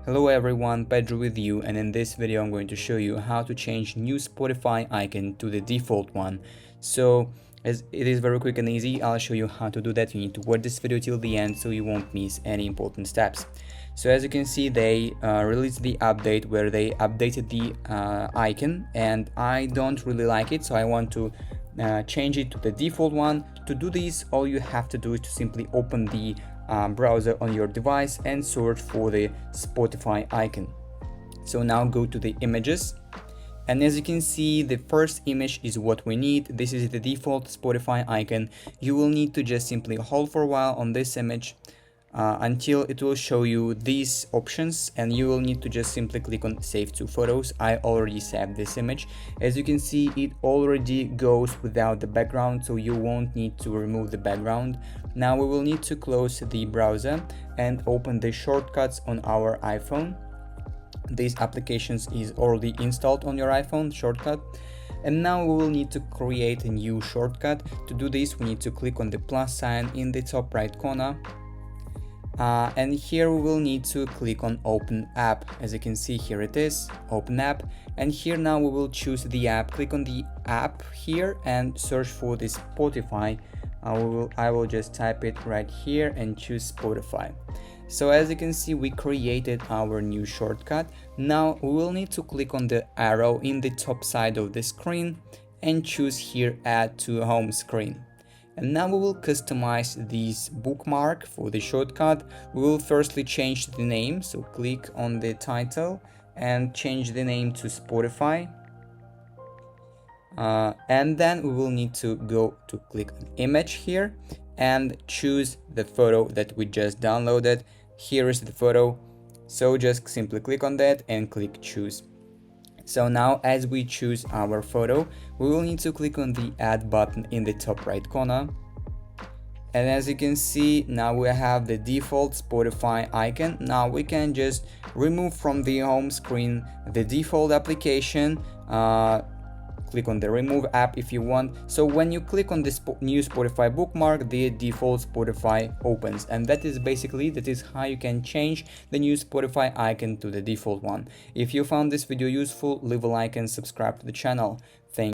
Hello everyone, Pedro with you, and in this video I'm going to show you how to change new Spotify icon to the default one. So as it is very quick and easy, I'll show you how to do that. You need to watch this video till the end so you won't miss any important steps. So as you can see, they released the update where they updated the icon, and I don't really like it, so I want to change it to the default one. To do this, all you have to do is to simply open the browser on your device and search for the Spotify icon. So now go to the images, and as you can see, the first image is what we need. This is the default Spotify icon. You will need to just simply hold for a while on this image until it will show you these options, and you will need to just simply click on save to photos. I already saved this image. As you can see, it already goes without the background, so you won't need to remove the background. Now we will need to close the browser and open the shortcuts on our iPhone. These applications is already installed on your iPhone shortcut. And now we will need to create a new shortcut. To do this, we need to click on the plus sign in the top right corner. And here we will need to click on open app. As you can see, here it is, open app, and here now we will choose the app. Click on the app here and search for the Spotify. I will just type it right here and choose Spotify. So as you can see, we created our new shortcut. Now we will need to click on the arrow in the top side of the screen and choose here add to home screen. And now we will customize this bookmark for the shortcut. We will firstly change the name, so click on the title and change the name to Spotify. And then we will need to go to click on image here and choose the photo that we just downloaded. Here is the photo, so just simply click on that and click choose. So now as we choose our photo, we will need to click on the add button in the top right corner. And as you can see, now we have the default Spotify icon. Now we can just remove from the home screen the default application. Click on the remove app if you want. So when you click on this new Spotify bookmark, the default Spotify opens, and that is how you can change the new Spotify icon to the default one. If you found this video useful, leave a like and subscribe to the channel.